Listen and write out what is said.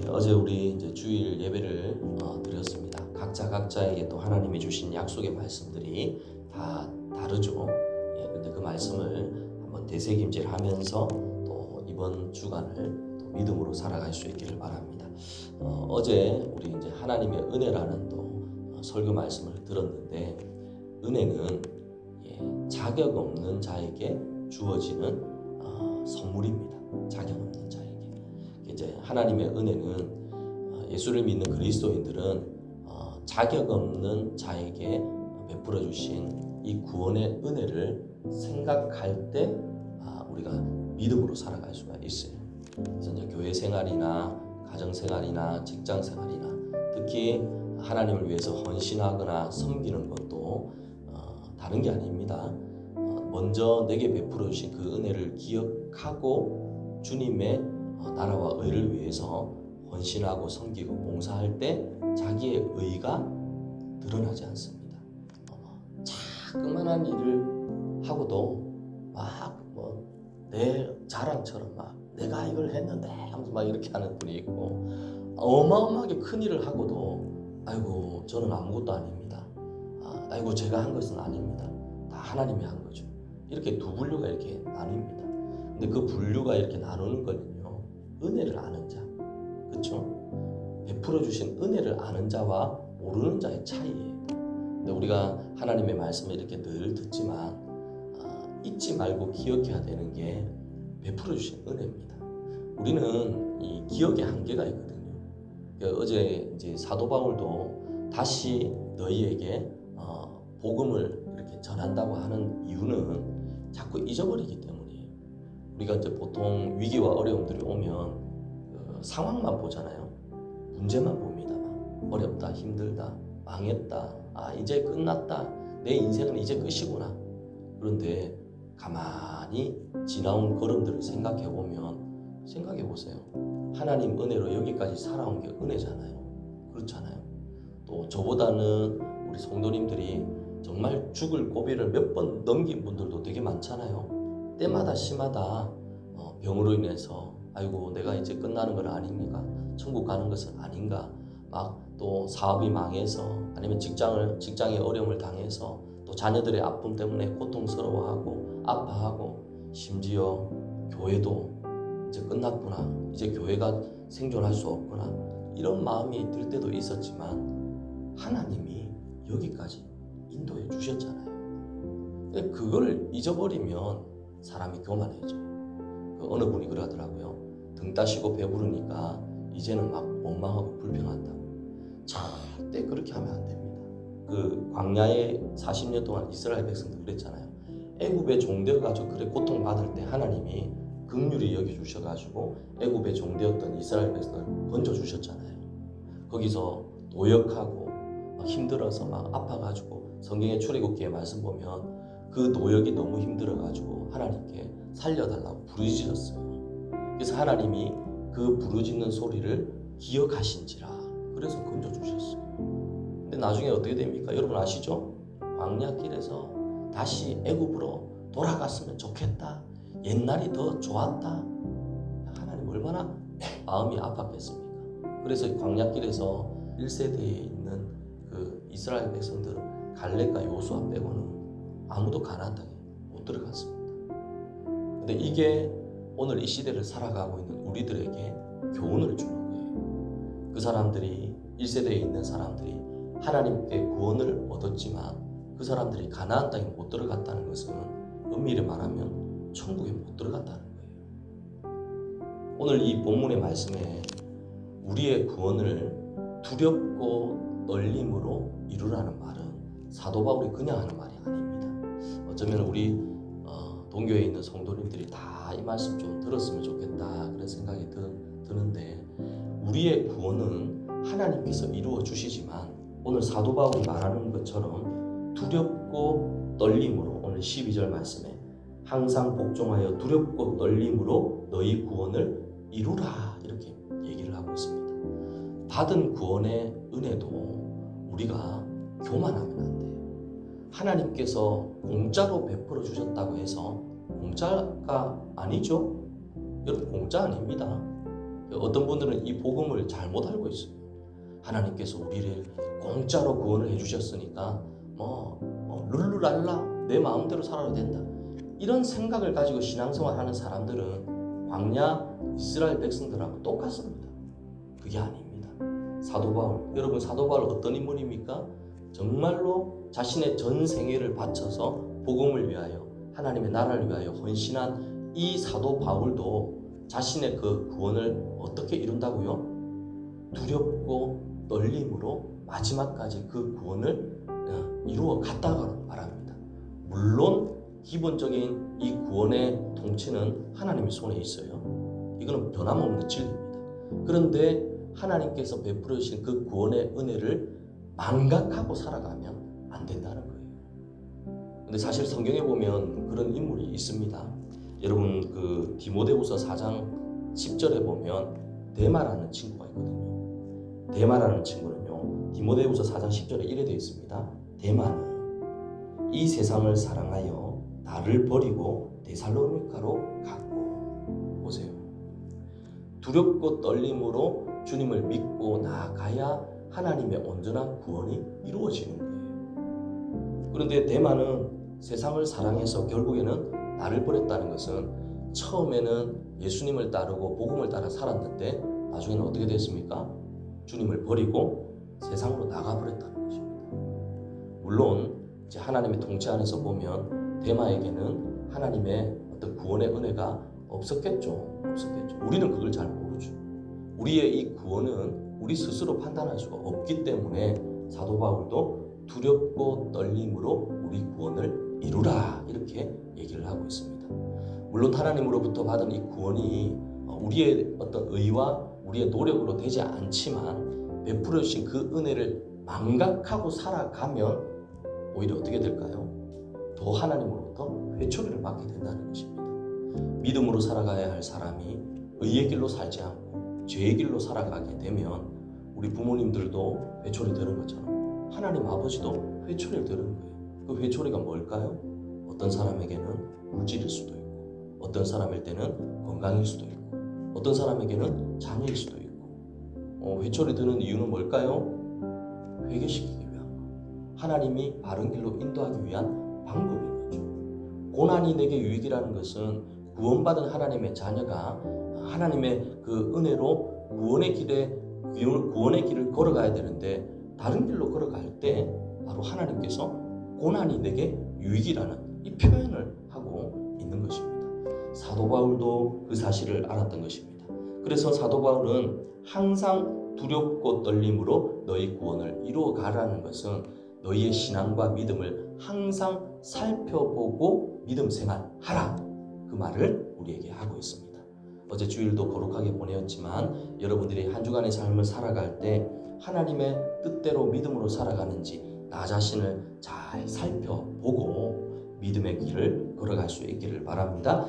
어제 우리 이제 주일 예배를 드렸습니다. 각자에게 또 하나님이 주신 약속의 말씀들이 다 다르죠. 근데 그 말씀을 한번 되새김질하면서 또 이번 주간을 또 믿음으로 살아갈 수 있기를 바랍니다. 어제 우리 이제 하나님의 은혜라는 또 설교 말씀을 들었는데, 은혜는 자격 없는 자에게 주어지는 선물입니다. 자격 없는 자에게. 이제 하나님의 은혜는 예수를 믿는 그리스도인들은 자격 없는 자에게 베풀어 주신 이 구원의 은혜를 생각할 때 우리가 믿음으로 살아갈 수가 있어요. 그래서 이제 교회 생활이나 가정 생활이나 직장 생활이나 특히 하나님을 위해서 헌신하거나 섬기는 것도 다른 게 아닙니다. 먼저 내게 베풀어 주신 그 은혜를 기억하고 주님의 나라와 의를 위해서 헌신하고 섬기고 봉사할 때 자기의 의가 드러나지 않습니다. 자그만한 일을 하고도 막 내 자랑처럼 막 내가 이걸 했는데 하면서 막 이렇게 하는 분이 있고, 어마어마하게 큰 일을 하고도 아이고 저는 아무것도 아닙니다. 아이고 제가 한 것은 아닙니다. 다 하나님이 한 거죠. 이렇게 두 분류가 이렇게 나뉩니다. 근데 그 분류가 이렇게 나누는 거는요, 은혜를 아는 자, 그렇죠? 베풀어 주신 은혜를 아는 자와 모르는 자의 차이예요. 근데 우리가 하나님의 말씀을 이렇게 늘 듣지만 잊지 말고 기억해야 되는 게 베풀어 주신 은혜입니다. 우리는 이 기억에 한계가 있거든요. 어제 이제 사도 바울도 다시 너희에게 복음을 이렇게 전한다고 하는 이유는 자꾸 잊어버리기 때문이에요. 우리가 이제 보통 위기와 어려움들이 오면 상황만 보잖아요. 문제만 봅니다. 어렵다, 힘들다, 망했다, 이제 끝났다, 내 인생은 이제 끝이구나. 그런데 가만히 지나온 걸음들을 생각해 보세요. 하나님 은혜로 여기까지 살아온 게 은혜잖아요. 그렇잖아요. 또 저보다는 우리 성도님들이 정말 죽을 고비를 몇 번 넘긴 분들도 되게 많잖아요. 때마다 시마다 병으로 인해서 아이고 내가 이제 끝나는 건 아닙니까? 천국 가는 것은 아닌가? 막 또 사업이 망해서, 아니면 직장의 어려움을 당해서, 또 자녀들의 아픔 때문에 고통스러워하고 아파하고, 심지어 교회도 이제 끝났구나, 이제 교회가 생존할 수 없구나, 이런 마음이 들 때도 있었지만 하나님이 여기까지 인도해 주셨잖아요. 그걸 잊어버리면 사람이 교만해져. 어느 분이 그러더라고요. 등 따시고 배부르니까 이제는 막 원망하고 불평한다고. 절대 그렇게 하면 안 됩니다. 그 광야에 40년 동안 이스라엘 백성들 그랬잖아요. 애굽에 종되어가지고 그래 고통받을 때 하나님이 긍휼히 여겨주셔가지고 애굽에 종되었던 이스라엘 백성을 건져주셨잖아요. 거기서 노역하고 막 힘들어서 막 아파가지고 성경의 출애굽기의 말씀 보면 그 노역이 너무 힘들어가지고 하나님께 살려달라고 부르짖었어요. 그래서 하나님이 그 부르짖는 소리를 기억하신지라 그래서 건져주셨어요. 근데 나중에 어떻게 됩니까? 여러분 아시죠? 광야길에서 다시 애굽으로 돌아갔으면 좋겠다, 옛날이 더 좋았다. 하나님 얼마나 마음이 아팠겠습니까? 그래서 광야길에서 1세대에 있는 그 이스라엘 백성들은 갈렙과 요수아 빼고는 아무도 가나안 땅에 못 들어갔습니다. 근데 이게 오늘 이 시대를 살아가고 있는 우리들에게 교훈을 주는 거예요. 그 사람들이 1세대에 있는 사람들이 하나님께 구원을 얻었지만 그 사람들이 가나안 땅에 못 들어갔다는 것은 엄밀히 말하면 천국에 못 들어갔다는 거예요. 오늘 이 본문의 말씀에 우리의 구원을 두렵고 떨림으로 이루라는 말은 사도 바울이 그냥 하는 말이 아닙니다. 어쩌면 우리 동교에 있는 성도님들이 다 이 말씀 좀 들었으면 좋겠다 그런 생각이 드는데, 우리의 구원은 하나님께서 이루어 주시지만 오늘 사도 바울이 말하는 것처럼 두렵고 떨림으로, 오늘 12절 말씀에 항상 복종하여 두렵고 떨림으로 너희 구원을 이루라 이렇게 얘기를 하고 있습니다. 받은 구원의 은혜도 우리가 교만하면 안 돼요. 하나님께서 공짜로 베풀어 주셨다고 해서 공짜가 아니죠. 여러분 공짜 아닙니다. 어떤 분들은 이 복음을 잘못 알고 있어요. 하나님께서 우리를 공짜로 구원을 해주셨으니까 룰루랄라 내 마음대로 살아도 된다. 이런 생각을 가지고 신앙생활하는 사람들은 광야 이스라엘 백성들하고 똑같습니다. 그게 아닙니다. 사도 바울, 여러분 사도 바울 어떤 인물입니까? 정말로 자신의 전 생애를 바쳐서 복음을 위하여 하나님의 나라를 위하여 헌신한 이 사도 바울도 자신의 그 구원을 어떻게 이룬다고요? 두렵고 떨림으로 마지막까지 그 구원을 이루어 갔다고 말합니다. 물론 기본적인 이 구원의 통치는 하나님의 손에 있어요. 이거는 변함없는 진리입니다. 그런데 하나님께서 베풀어 주신 그 구원의 은혜를 망각하고 살아가면 안 된다는 거예요. 근데 사실 성경에 보면 그런 인물이 있습니다. 여러분 그 디모데후서 4장 10절에 보면 데마라는 친구가 있거든요. 데마라는 친구는요. 디모데후서 4장 10절에 이래 되어 있습니다. 데마는 이 세상을 사랑하여 나를 버리고 데살로니가로 갔고. 보세요. 두렵고 떨림으로 주님을 믿고 나아가야 하나님의 온전한 구원이 이루어지는 거예요. 그런데 데마는 세상을 사랑해서 결국에는 나를 버렸다는 것은 처음에는 예수님을 따르고 복음을 따라 살았는데 나중에는 어떻게 됐습니까? 주님을 버리고 세상으로 나가버렸다는 것입니다. 물론 이제 하나님의 통치 안에서 보면 데마에게는 하나님의 어떤 구원의 은혜가 없었겠죠. 우리는 그걸 잘 모르죠. 우리의 이 구원은 우리 스스로 판단할 수가 없기 때문에 사도 바울도 두렵고 떨림으로 우리 구원을 이루라 이렇게 얘기를 하고 있습니다. 물론 하나님으로부터 받은 이 구원이 우리의 어떤 의와 우리의 노력으로 되지 않지만 베풀어 주신 그 은혜를 망각하고 살아가면 오히려 어떻게 될까요? 더 하나님으로부터 회초리를 받게 된다는 것입니다. 믿음으로 살아가야 할 사람이 의의 길로 살지 않고 죄의 길로 살아가게 되면 우리 부모님들도 회초리 들은 것처럼 하나님 아버지도 회초리를 들은 거예요. 그 회초리가 뭘까요? 어떤 사람에게는 물질일 수도 있고 어떤 사람일 때는 건강일 수도 있고 어떤 사람에게는 자녀일 수도 있고 회초리 드는 이유는 뭘까요? 회개시키기 위한 거. 하나님이 바른 길로 인도하기 위한 방법인 거죠. 고난이 내게 유익이라는 것은 구원받은 하나님의 자녀가 하나님의 그 은혜로 구원의 길을 걸어가야 되는데 다른 길로 걸어갈 때 바로 하나님께서 고난이 내게 유익이라는 이 표현을 하고 있는 것입니다. 사도 바울도 그 사실을 알았던 것입니다. 그래서 사도 바울은 항상 두렵고 떨림으로 너희 구원을 이루어 가라는 것은 너희의 신앙과 믿음을 항상 살펴보고 믿음 생활하라. 그 말을 우리에게 하고 있습니다. 어제 주일도 거룩하게 보내었지만 여러분들이 한 주간의 삶을 살아갈 때 하나님의 뜻대로 믿음으로 살아가는지 나 자신을 잘 살펴보고 믿음의 길을 걸어갈 수 있기를 바랍니다.